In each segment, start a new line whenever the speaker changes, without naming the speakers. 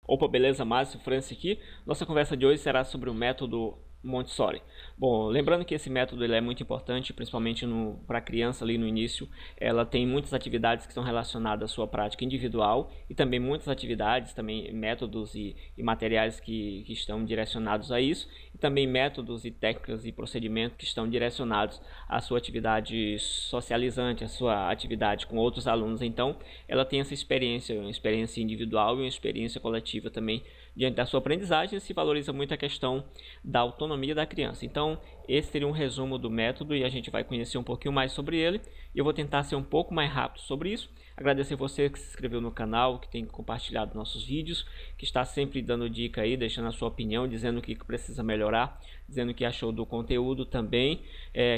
Opa, beleza? Márcio França aqui. Nossa conversa de hoje será sobre o método Montessori. Bom, lembrando que esse método ele é muito importante, principalmente para a criança ali no início. Ela tem muitas atividades que são relacionadas à sua prática individual e também muitas atividades, também métodos e materiais que estão direcionados a isso, e também métodos e técnicas e procedimentos que estão direcionados à sua atividade socializante, à sua atividade com outros alunos. Então, ela tem essa experiência, uma experiência individual e uma experiência coletiva também diante da sua aprendizagem. Se valoriza muito a questão da autonomia da criança. Então, esse seria um resumo do método e a gente vai conhecer um pouquinho mais sobre ele. E eu vou tentar ser um pouco mais rápido sobre isso. Agradecer você que se inscreveu no canal, que tem compartilhado nossos vídeos, que está sempre dando dica aí, deixando a sua opinião, dizendo o que precisa melhorar, dizendo o que achou do conteúdo também,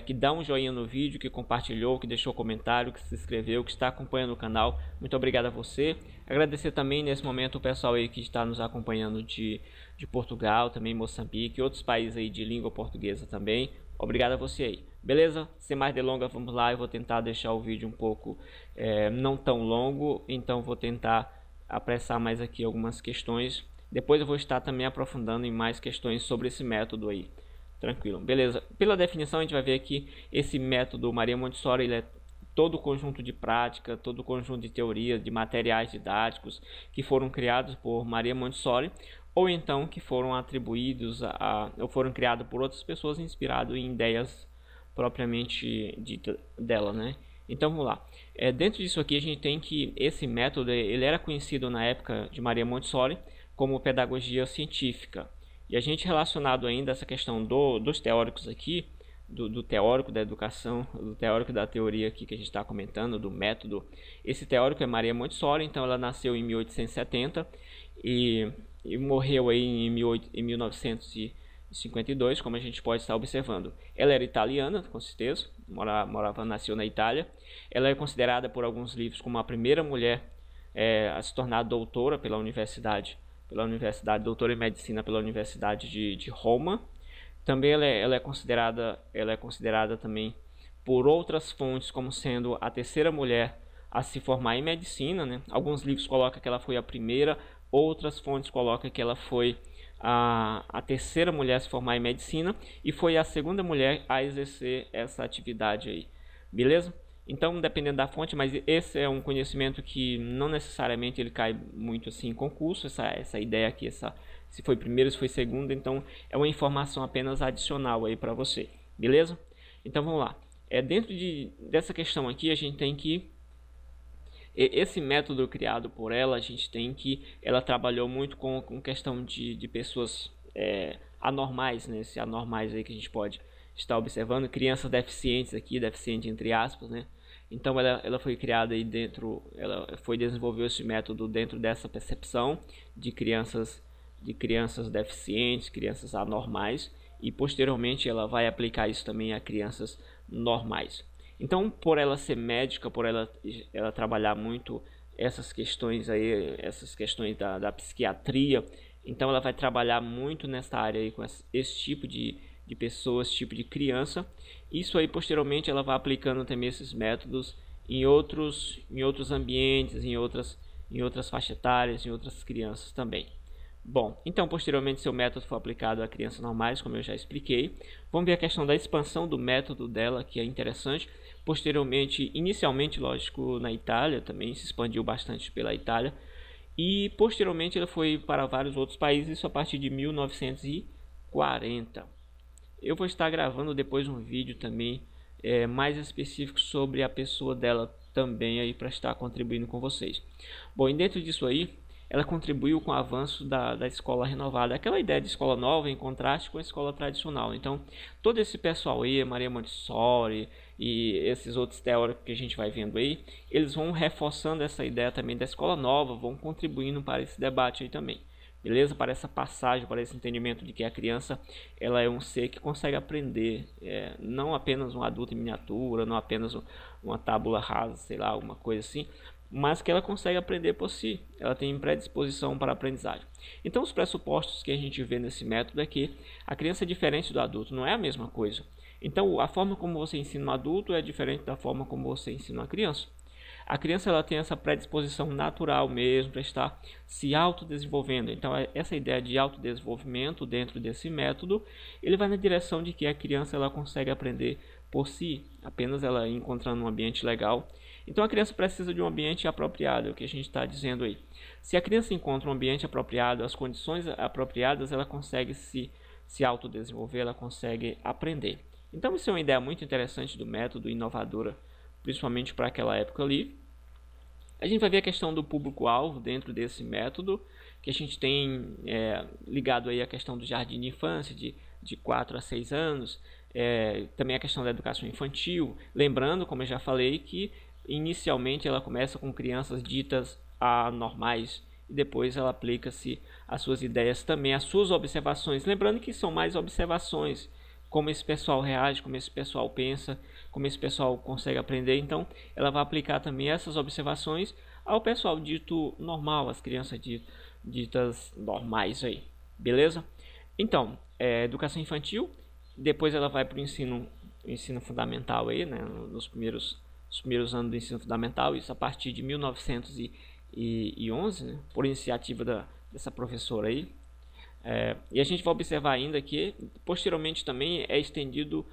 que dá um joinha no vídeo, que compartilhou, que deixou comentário, que se inscreveu, que está acompanhando o canal. Muito obrigado a você. Agradecer também nesse momento o pessoal aí que está nos acompanhando de Portugal, também Moçambique, outros países aí de língua portuguesa também. Obrigado a você aí. Beleza? Sem mais delongas, vamos lá. Eu vou tentar deixar o vídeo um pouco não tão longo, então vou tentar apressar mais aqui algumas questões. Depois eu vou estar também aprofundando em mais questões sobre esse método aí. Tranquilo, beleza? Pela definição a gente vai ver que esse método Maria Montessori ele é todo o conjunto de prática, todo o conjunto de teorias, de materiais didáticos que foram criados por Maria Montessori, ou então que foram atribuídos ou foram criados por outras pessoas inspirados em ideias propriamente dita dela, né? Então vamos lá. Dentro disso aqui a gente tem que esse método ele era conhecido na época de Maria Montessori como pedagogia científica. E a gente relacionado ainda essa questão dos teóricos aqui, do teórico da educação, do teórico da teoria aqui que a gente está comentando, do método. Esse teórico é Maria Montessori, então ela nasceu em 1870 e morreu aí em 1952, como a gente pode estar observando. Ela era italiana, com certeza, nasceu na Itália. Ela é considerada por alguns livros como a primeira mulher a se tornar doutora pela universidade, doutora em medicina pela Universidade de Roma. Também ela é considerada também por outras fontes como sendo a terceira mulher a se formar em medicina, né? Alguns livros colocam que ela foi a primeira, outras fontes colocam que ela foi a terceira mulher a se formar em medicina e foi a segunda mulher a exercer essa atividade aí, beleza? Então, dependendo da fonte, mas esse é um conhecimento que não necessariamente ele cai muito assim em concurso, essa ideia aqui, se foi primeiro, se foi segundo, então é uma informação apenas adicional aí para você, beleza? Então vamos lá. Dentro dessa questão aqui, a gente tem que esse método criado por ela, a gente tem que ela trabalhou muito com questão de pessoas anormais, né? Esse anormais aí que a gente pode estar observando, crianças deficientes aqui, deficiente entre aspas, né? Então ela foi criada aí dentro, ela foi desenvolveu esse método dentro dessa percepção de crianças deficientes, crianças anormais, e posteriormente ela vai aplicar isso também a crianças normais. Então, por ela ser médica, por ela trabalhar muito essas questões aí, essas questões da psiquiatria, então ela vai trabalhar muito nessa área aí com esse tipo de pessoas, esse tipo de criança. Isso aí posteriormente ela vai aplicando também esses métodos em outros ambientes, em outras faixas etárias, em outras crianças também. Bom, então posteriormente seu método foi aplicado a crianças normais, como eu já expliquei. Vamos ver a questão da expansão do método dela, que é interessante. Posteriormente, inicialmente, lógico, na Itália, também se expandiu bastante pela Itália. E posteriormente ele foi para vários outros países, isso a partir de 1940. Eu vou estar gravando depois um vídeo também mais específico sobre a pessoa dela também aí para estar contribuindo com vocês. Bom, e dentro disso aí, ela contribuiu com o avanço da escola renovada, aquela ideia de escola nova em contraste com a escola tradicional. Então, todo esse pessoal aí, Maria Montessori e esses outros teóricos que a gente vai vendo aí, eles vão reforçando essa ideia também da escola nova, vão contribuindo para esse debate aí também. Beleza? Para essa passagem, para esse entendimento de que a criança ela é um ser que consegue aprender, não apenas um adulto em miniatura, não apenas uma tábula rasa, sei lá, alguma coisa assim, mas que ela consegue aprender por si, ela tem predisposição para a aprendizagem. Então os pressupostos que a gente vê nesse método é que a criança é diferente do adulto, não é a mesma coisa. Então a forma como você ensina um adulto é diferente da forma como você ensina uma criança. A criança ela tem essa predisposição natural mesmo para estar se autodesenvolvendo. Então essa ideia de autodesenvolvimento dentro desse método, ele vai na direção de que a criança ela consegue aprender por si, apenas ela encontrando um ambiente legal. Então a criança precisa de um ambiente apropriado, é o que a gente está dizendo aí. Se a criança encontra um ambiente apropriado, as condições apropriadas, ela consegue se autodesenvolver, ela consegue aprender. Então isso é uma ideia muito interessante do método, inovadora, principalmente para aquela época ali. A gente vai ver a questão do público-alvo dentro desse método, que a gente tem ligado aí a questão do jardim de infância, de 4 a 6 anos, também a questão da educação infantil, lembrando, como eu já falei, que inicialmente ela começa com crianças ditas anormais e depois ela aplica-se as suas ideias também, as suas observações, lembrando que são mais observações, como esse pessoal reage, como esse pessoal pensa, como esse pessoal consegue aprender. Então ela vai aplicar também essas observações ao pessoal dito normal, as crianças ditas normais aí, beleza? Então, educação infantil, depois ela vai para o ensino fundamental aí, né, nos primeiros anos do ensino fundamental, isso a partir de 1911, né, por iniciativa dessa professora aí. E a gente vai observar ainda que posteriormente também é estendido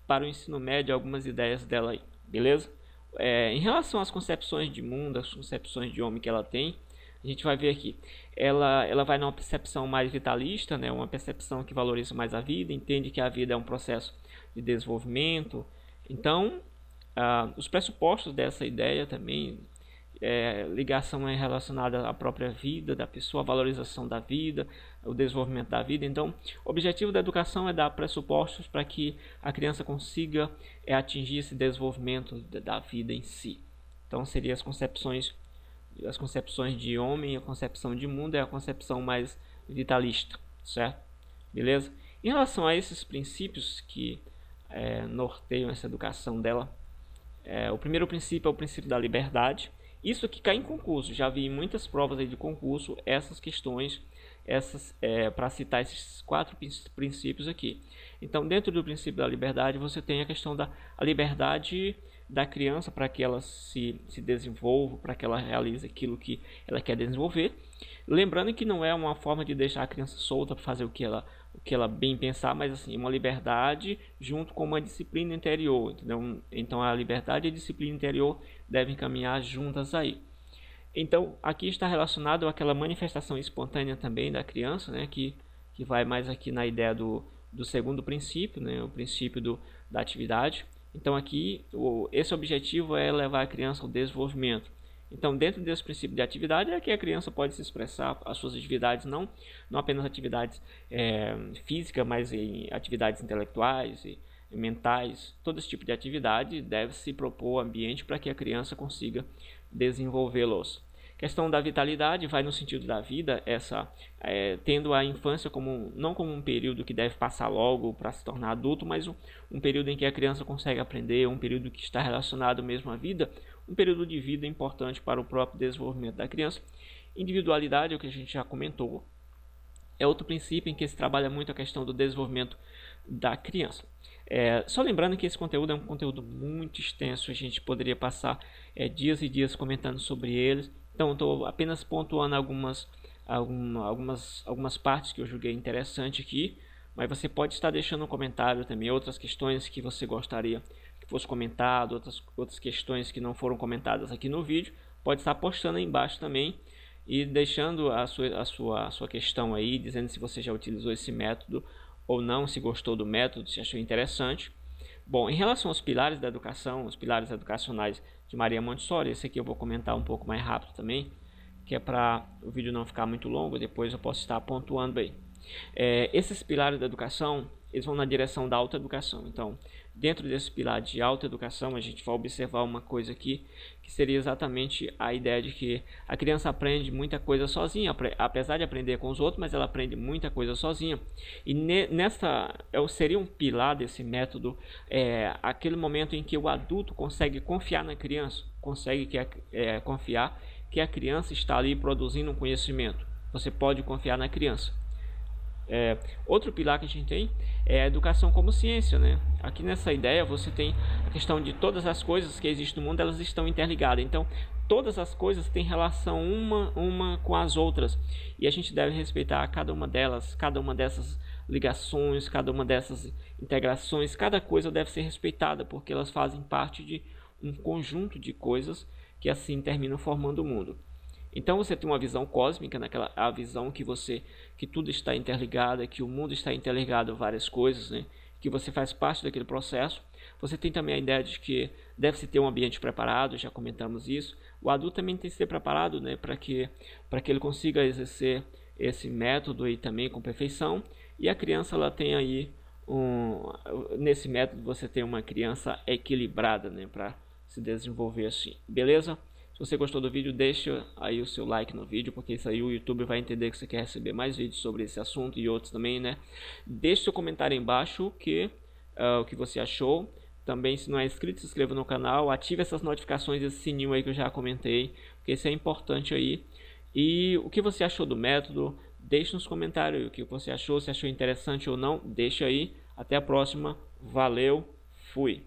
para o ensino médio algumas ideias dela aí, beleza? Em relação às concepções de mundo, as concepções de homem que ela tem, a gente vai ver aqui, ela vai numa percepção mais vitalista, né, uma percepção que valoriza mais a vida, entende que a vida é um processo de desenvolvimento. Então, os pressupostos dessa ideia também, ligação relacionada à própria vida da pessoa, a valorização da vida, o desenvolvimento da vida. Então, o objetivo da educação é dar pressupostos para que a criança consiga atingir esse desenvolvimento da vida em si. Então, seriam as concepções de homem, a concepção de mundo é a concepção mais vitalista, certo? Beleza? Em relação a esses princípios que norteiam essa educação dela, o primeiro princípio é o princípio da liberdade. Isso aqui cai em concurso, já vi em muitas provas aí de concurso essas questões, para citar esses 4 princípios aqui. Então, dentro do princípio da liberdade, você tem a questão da liberdade da criança para que ela se desenvolva, para que ela realize aquilo que ela quer desenvolver. Lembrando que não é uma forma de deixar a criança solta para fazer o que ela bem pensar, mas assim, uma liberdade junto com uma disciplina interior, entendeu? Então a liberdade e a disciplina interior devem caminhar juntas aí. Então aqui está relacionado àquela manifestação espontânea também da criança, né, que vai mais aqui na ideia do segundo princípio, né, o princípio da atividade. Então aqui esse objetivo é levar a criança ao desenvolvimento. Então, dentro desse princípio de atividade é que a criança pode se expressar as suas atividades, não apenas atividades físicas, mas em atividades intelectuais e mentais. Todo esse tipo de atividade deve se propor ambiente para que a criança consiga desenvolvê-los. Questão da vitalidade vai no sentido da vida, tendo a infância não como um período que deve passar logo para se tornar adulto, mas um período em que a criança consegue aprender, um período que está relacionado mesmo à vida, um período de vida importante para o próprio desenvolvimento da criança. Individualidade, é o que a gente já comentou, é outro princípio em que se trabalha muito a questão do desenvolvimento da criança. Só lembrando que esse conteúdo é um conteúdo muito extenso, a gente poderia passar dias e dias comentando sobre eles. Então, estou apenas pontuando algumas partes que eu julguei interessante aqui, mas você pode estar deixando um comentário também, outras questões que você gostaria que fosse comentado, outras questões que não foram comentadas aqui no vídeo, pode estar postando aí embaixo também e deixando a sua questão aí, dizendo se você já utilizou esse método ou não, se gostou do método, se achou interessante. Bom, em relação aos pilares da educação, os pilares educacionais de Maria Montessori, esse aqui eu vou comentar um pouco mais rápido também, que é para o vídeo não ficar muito longo, depois eu posso estar pontuando aí. Esses pilares da educação, eles vão na direção da autoeducação. Então, dentro desse pilar de autoeducação, a gente vai observar uma coisa aqui, que seria exatamente a ideia de que a criança aprende muita coisa sozinha, apesar de aprender com os outros, mas ela aprende muita coisa sozinha. E seria um pilar desse método, aquele momento em que o adulto consegue confiar na criança, consegue confiar que a criança está ali produzindo um conhecimento. Você pode confiar na criança. Outro pilar que a gente tem é a educação como ciência, né? Aqui nessa ideia você tem a questão de todas as coisas que existem no mundo, elas estão interligadas. Então, todas as coisas têm relação uma com as outras. E a gente deve respeitar cada uma delas, cada uma dessas ligações, cada uma dessas integrações. Cada coisa deve ser respeitada, porque elas fazem parte de um conjunto de coisas que assim terminam formando o mundo. Então você tem uma visão cósmica, a visão que tudo está interligado, que o mundo está interligado a várias coisas, né? Que você faz parte daquele processo. Você tem também a ideia de que deve-se ter um ambiente preparado, já comentamos isso. O adulto também tem que ser preparado, né? Para que ele consiga exercer esse método aí também com perfeição. E a criança, ela tem aí nesse método você tem uma criança equilibrada, né? Para se desenvolver assim, beleza? Se você gostou do vídeo, deixa aí o seu like no vídeo, porque isso aí o YouTube vai entender que você quer receber mais vídeos sobre esse assunto e outros também, né? Deixe seu comentário aí embaixo o que você achou. Também, se não é inscrito, se inscreva no canal, ative essas notificações, esse sininho aí que eu já comentei, porque isso é importante aí. E o que você achou do método, deixe nos comentários o que você achou, se achou interessante ou não, deixa aí. Até a próxima, valeu, fui!